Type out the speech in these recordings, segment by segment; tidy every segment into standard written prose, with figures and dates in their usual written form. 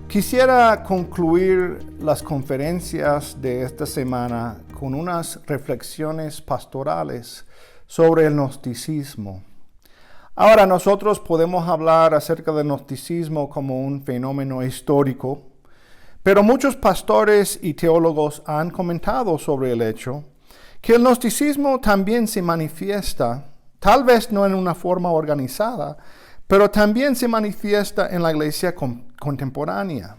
Quisiera concluir las conferencias de esta semana con unas reflexiones pastorales sobre el gnosticismo. Ahora nosotros podemos hablar acerca del gnosticismo como un fenómeno histórico, pero muchos pastores y teólogos han comentado sobre el hecho que el gnosticismo también se manifiesta, tal vez no en una forma organizada, pero también se manifiesta en la iglesia contemporánea.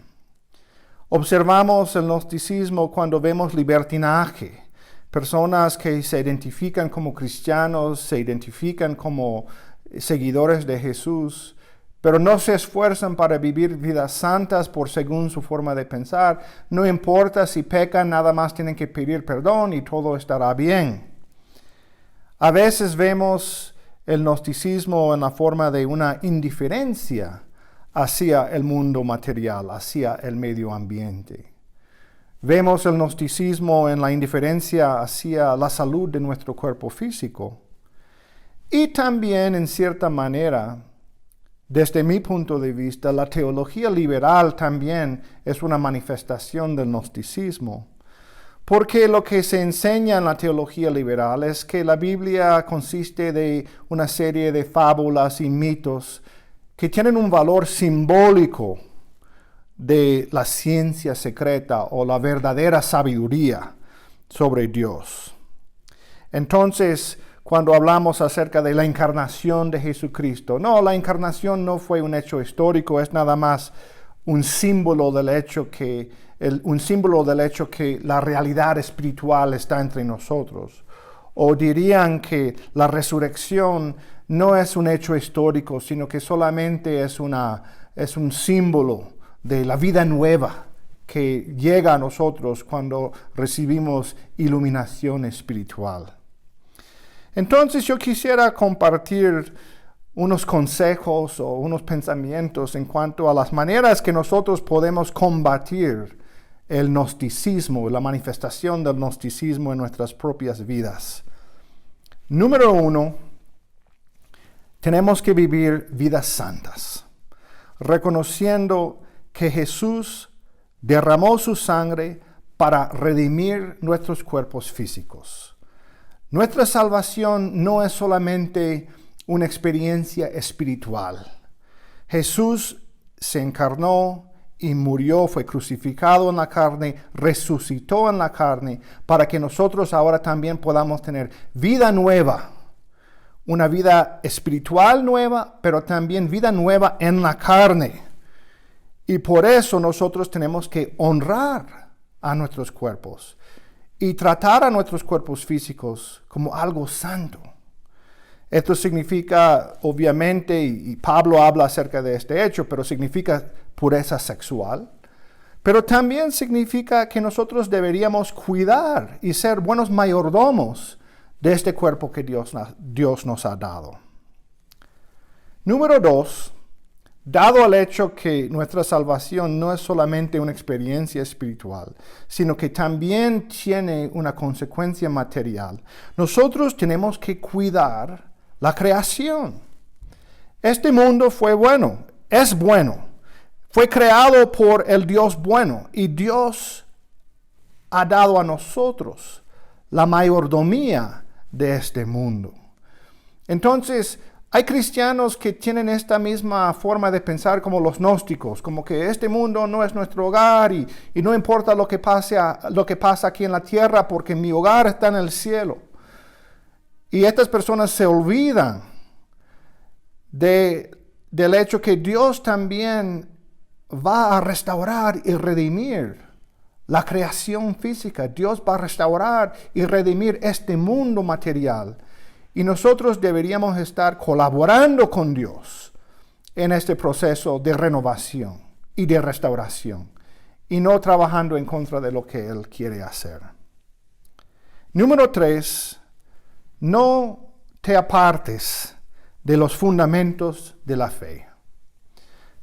Observamos el gnosticismo cuando vemos libertinaje, personas que se identifican como cristianos, se identifican como seguidores de Jesús, pero no se esfuerzan para vivir vidas santas según su forma de pensar. No importa si pecan, nada más tienen que pedir perdón y todo estará bien. A veces vemos el gnosticismo en la forma de una indiferencia hacia el mundo material, hacia el medio ambiente. Vemos el gnosticismo en la indiferencia hacia la salud de nuestro cuerpo físico. Y también, en cierta manera, desde mi punto de vista, la teología liberal también es una manifestación del gnosticismo. Porque lo que se enseña en la teología liberal es que la Biblia consiste de una serie de fábulas y mitos que tienen un valor simbólico de la ciencia secreta o la verdadera sabiduría sobre Dios. Entonces, cuando hablamos acerca de la encarnación de Jesucristo, la encarnación no fue un hecho histórico, es nada más un símbolo del hecho que la realidad espiritual está entre nosotros. O dirían que la resurrección no es un hecho histórico, sino que solamente es un símbolo de la vida nueva que llega a nosotros cuando recibimos iluminación espiritual. Entonces yo quisiera compartir unos consejos o unos pensamientos en cuanto a las maneras que nosotros podemos combatir el gnosticismo, la manifestación del gnosticismo en nuestras propias vidas. Número 1, tenemos que vivir vidas santas, reconociendo que Jesús derramó su sangre para redimir nuestros cuerpos físicos. Nuestra salvación no es solamente una experiencia espiritual. Jesús se encarnó y murió, fue crucificado en la carne, resucitó en la carne, para que nosotros ahora también podamos tener vida nueva. Una vida espiritual nueva, pero también vida nueva en la carne. Y por eso nosotros tenemos que honrar a nuestros cuerpos y tratar a nuestros cuerpos físicos como algo santo. Esto significa, obviamente, y Pablo habla acerca de este hecho, pero significa pureza sexual. Pero también significa que nosotros deberíamos cuidar y ser buenos mayordomos de este cuerpo que Dios nos ha dado. Número 2, dado el hecho que nuestra salvación no es solamente una experiencia espiritual, sino que también tiene una consecuencia material, nosotros tenemos que cuidar la creación. Este mundo fue bueno, es bueno. Fue creado por el Dios bueno y Dios ha dado a nosotros la mayordomía de este mundo. Entonces, hay cristianos que tienen esta misma forma de pensar como los gnósticos, como que este mundo no es nuestro hogar y no importa lo que pasa aquí en la tierra porque mi hogar está en el cielo. Y estas personas se olvidan del hecho que Dios también va a restaurar y redimir la creación física. Dios va a restaurar y redimir este mundo material. Y nosotros deberíamos estar colaborando con Dios en este proceso de renovación y de restauración. Y no trabajando en contra de lo que Él quiere hacer. Número 3. No te apartes de los fundamentos de la fe.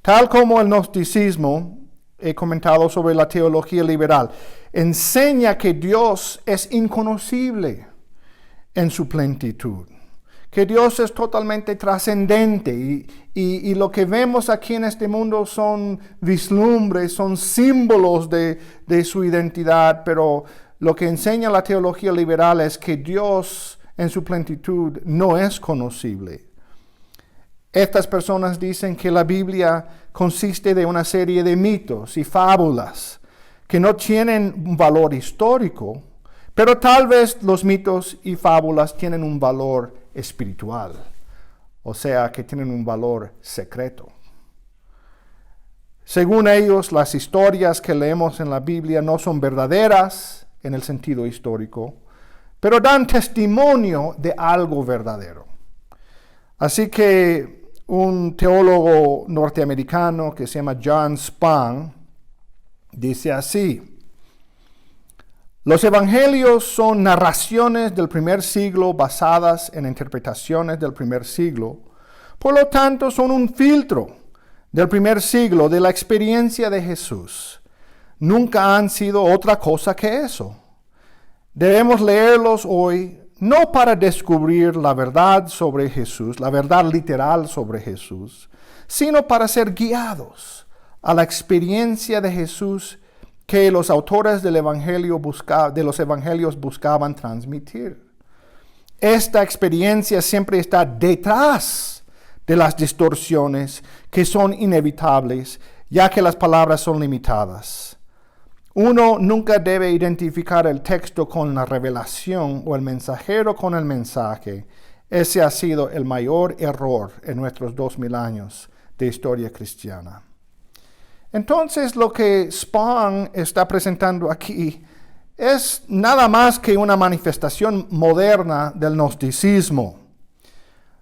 Tal como el gnosticismo, he comentado sobre la teología liberal, enseña que Dios es inconocible. en su plenitud. Que Dios es totalmente trascendente y lo que vemos aquí en este mundo son vislumbres, son símbolos de su identidad, pero lo que enseña la teología liberal es que Dios en su plenitud no es conocible. Estas personas dicen que la Biblia consiste de una serie de mitos y fábulas que no tienen un valor histórico, pero tal vez los mitos y fábulas tienen un valor espiritual, o sea, que tienen un valor secreto. Según ellos, las historias que leemos en la Biblia no son verdaderas en el sentido histórico, pero dan testimonio de algo verdadero. Así que un teólogo norteamericano que se llama John Spang dice así: los evangelios son narraciones del primer siglo basadas en interpretaciones del primer siglo. Por lo tanto, son un filtro del primer siglo de la experiencia de Jesús. Nunca han sido otra cosa que eso. Debemos leerlos hoy no para descubrir la verdad sobre Jesús, la verdad literal sobre Jesús, sino para ser guiados a la experiencia de Jesús que los autores de los evangelios buscaban transmitir. Esta experiencia siempre está detrás de las distorsiones que son inevitables, ya que las palabras son limitadas. Uno nunca debe identificar el texto con la revelación o el mensajero con el mensaje. Ese ha sido el mayor error en nuestros 2000 años de historia cristiana. Entonces, lo que Spang está presentando aquí es nada más que una manifestación moderna del gnosticismo.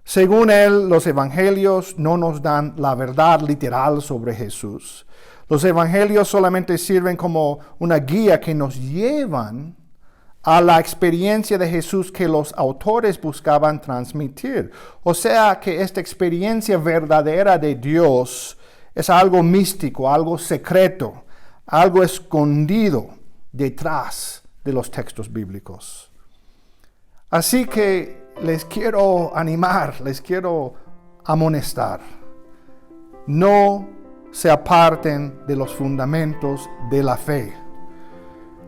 Según él, los evangelios no nos dan la verdad literal sobre Jesús. Los evangelios solamente sirven como una guía que nos llevan a la experiencia de Jesús que los autores buscaban transmitir. O sea que esta experiencia verdadera de Dios es algo místico, algo secreto, algo escondido detrás de los textos bíblicos. Así que les quiero animar, les quiero amonestar. No se aparten de los fundamentos de la fe.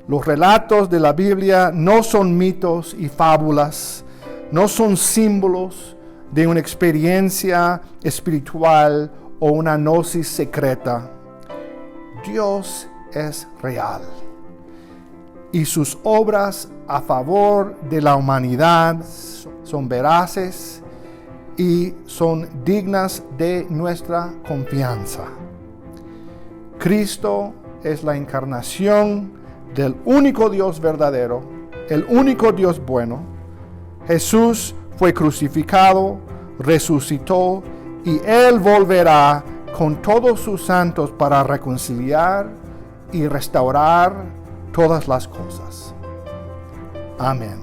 Los relatos de la Biblia no son mitos y fábulas, no son símbolos de una experiencia espiritual o una gnosis secreta. Dios es real y sus obras a favor de la humanidad son veraces y son dignas de nuestra confianza. Cristo es la encarnación del único Dios verdadero, el único Dios bueno. Jesús fue crucificado, resucitó y Él volverá con todos sus santos para reconciliar y restaurar todas las cosas. Amén.